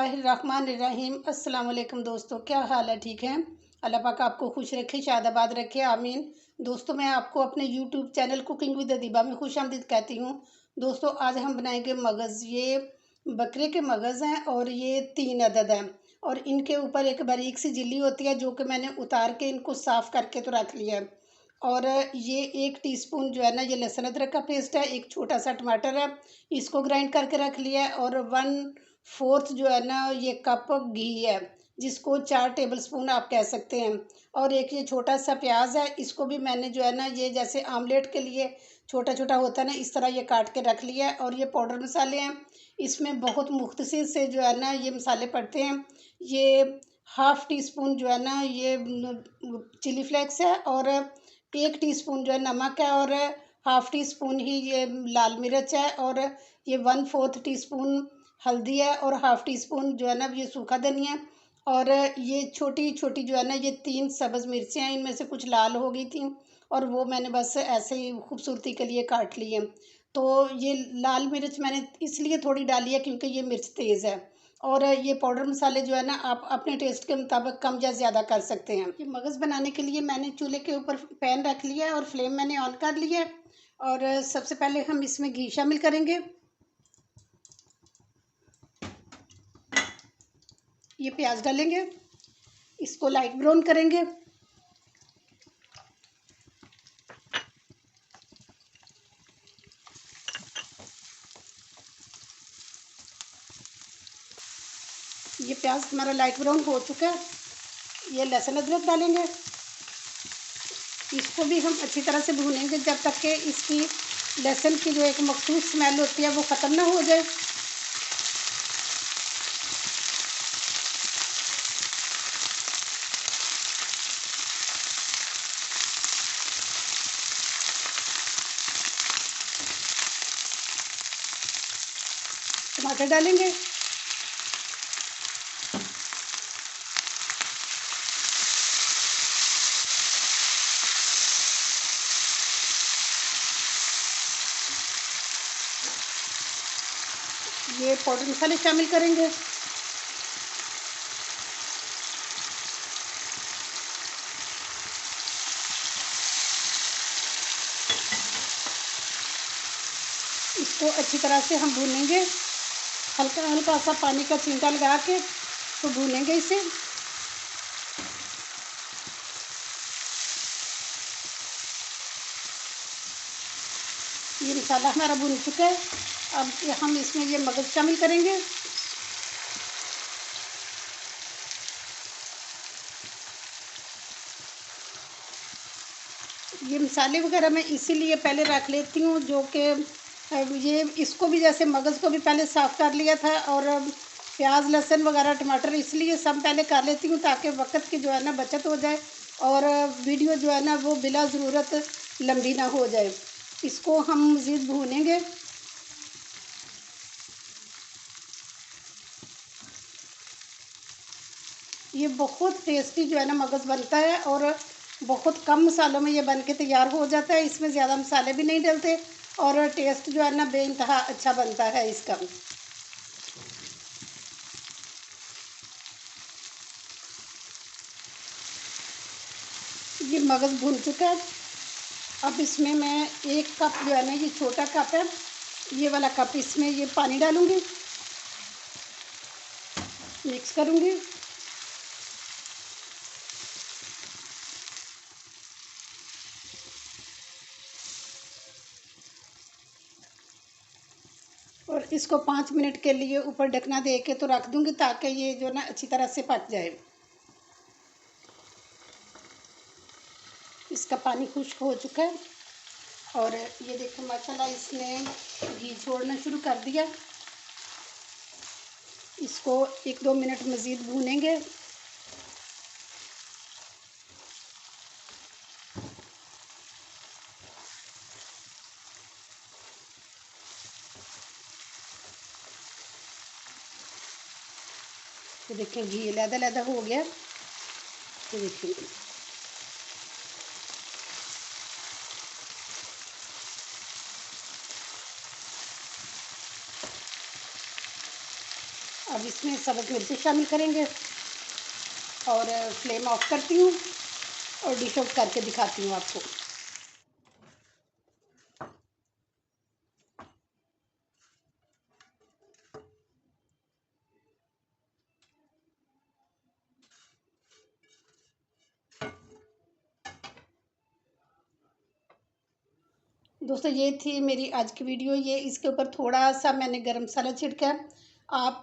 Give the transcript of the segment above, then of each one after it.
बिस्मिल्लाहिर्रहमानिर्रहीम। अस्सलाम वालेकुम दोस्तों, क्या हाल है? ठीक है। अल्लाह पाक आपको खुश रखे, शादाबाद रखे, आमीन। दोस्तों, मैं आपको अपने YouTube channel cooking with Adiba में खुशामदीद कहती हूँ। दोस्तों, आज हम बनाएंगे मगज़। ये बकरे के मगज़ हैं और ये 3 अदद हैं और इनके ऊपर एक बारीक सी झिल्ली होती है जो कि मैंने उतार के इनको साफ़ करके तो रख लिया है। और ये 1 टीस्पून जो है ना, ये लहसुन अदरक का पेस्ट है। एक छोटा सा टमाटर है, इसको ग्राइंड करके रख लिया है। और 1/4 जो है ना, ये कप घी है, जिसको 4 टेबलस्पून आप कह सकते हैं। और एक ये छोटा सा प्याज है, इसको भी मैंने जो है ना, ये जैसे आमलेट के लिए छोटा छोटा होता है ना, इस तरह ये काट के रख लिया है। और ये पाउडर मसाले हैं, इसमें बहुत मुख्तसर से जो है ना ये मसाले पड़ते हैं। ये 1/2 टीस्पून जो है ना, ये चिली फ्लेक्स है। और 1 टीस्पून जो है नमक है। और 1/2 टीस्पून ही ये लाल मिर्च है। और ये 1/4 टीस्पून हल्दी है। और 1/2 टीस्पून जो है ना, ये सूखा धनिया। और ये छोटी छोटी जो है ना, ये 3 सब्ज़ मिर्चें हैं, इनमें से कुछ लाल हो गई थी और वो मैंने बस ऐसे ही खूबसूरती के लिए काट ली है। तो ये लाल मिर्च मैंने इसलिए थोड़ी डाली है क्योंकि ये मिर्च तेज़ है। और ये पाउडर मसाले जो है ना, आप अपने टेस्ट के मुताबिक कम या ज़्यादा कर सकते हैं। ये मगज़ बनाने के लिए मैंने चूल्हे के ऊपर पैन रख लिया है और फ्लेम मैंने ऑन कर लिया है। और सबसे पहले हम इसमें घी शामिल करेंगे। ये प्याज डालेंगे, इसको लाइट ब्राउन करेंगे। ये प्याज हमारा लाइट ब्राउन हो चुका है। ये लहसुन अदरक डालेंगे, इसको भी हम अच्छी तरह से भूनेंगे जब तक कि इसकी लहसुन की जो एक मखसूस स्मेल होती है वो ख़त्म ना हो जाए। टमाटर डालेंगे, ये पाउडर मसाले शामिल करेंगे। इसको अच्छी तरह से हम भूनेंगे, हल्का हल्का सा पानी का छींटा लगा के तो भूनेंगे इसे। ये मसाला हमारा भून चुका है। अब हम इसमें ये मगज़ शामिल करेंगे। ये मसाले वगैरह मैं इसीलिए पहले रख लेती हूँ जो कि ये इसको भी जैसे मगज़ को भी पहले साफ़ कर लिया था। और प्याज लहसुन वगैरह टमाटर इसलिए सब पहले कर लेती हूँ ताकि वक्त की जो है ना बचत हो जाए और वीडियो जो है ना वो बिला ज़रूरत लंबी ना हो जाए। इसको हम मज़ीद भूनेंगे। ये बहुत टेस्टी जो है ना मगज़ बनता है और बहुत कम मसालों में ये बन के तैयार हो जाता है। इसमें ज़्यादा मसाले भी नहीं डलते और टेस्ट जो है ना बेइंतहा अच्छा बनता है इसका। ये मगज़ भून चुका है। अब इसमें मैं 1 कप जो है ना, ये छोटा कप है, ये वाला कप इसमें ये पानी डालूँगी, मिक्स करूँगी। और इसको 5 मिनट के लिए ऊपर ढकना दे के तो रख दूँगी ताकि ये जो ना अच्छी तरह से पक जाए। इसका पानी खुश्क हो चुका है और ये देखो माशाल्लाह इसने घी छोड़ना शुरू कर दिया। इसको 1-2 मिनट मज़ीद भूनेंगे। तो देखिए घी लहदा हो गया। तो देखिए अब इसमें सब्ज़ मिर्ची शामिल करेंगे और फ्लेम ऑफ करती हूँ और डिश आउट करके दिखाती हूँ आपको। दोस्तों ये थी मेरी आज की वीडियो। ये इसके ऊपर थोड़ा सा मैंने गरम मसाला छिड़का है। आप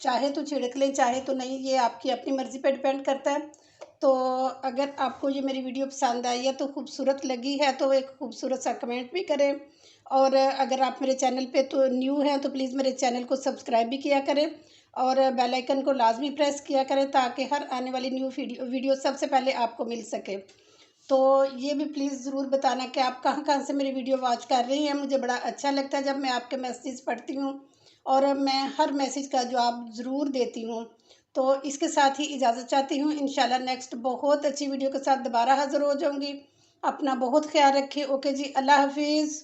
चाहे तो छिड़क लें, चाहे तो नहीं, ये आपकी अपनी मर्ज़ी पे डिपेंड करता है। तो अगर आपको ये मेरी वीडियो पसंद आई है तो खूबसूरत लगी है तो एक खूबसूरत सा कमेंट भी करें। और अगर आप मेरे चैनल पे तो न्यू हैं तो प्लीज़ मेरे चैनल को सब्सक्राइब भी किया करें और बेल आइकन को लाजमी प्रेस किया करें ताकि हर आने वाली न्यू वीडियो सबसे पहले आपको मिल सके। तो ये भी प्लीज़ ज़रूर बताना कि आप कहाँ कहाँ से मेरी वीडियो वॉच कर रही हैं। मुझे बड़ा अच्छा लगता है जब मैं आपके मैसेज पढ़ती हूँ और मैं हर मैसेज का जवाब ज़रूर देती हूँ। तो इसके साथ ही इजाज़त चाहती हूँ। इंशाल्लाह नेक्स्ट बहुत अच्छी वीडियो के साथ दोबारा हाज़िर हो जाऊँगी। अपना बहुत ख्याल रखिए। ओके जी, अल्लाह हाफिज़।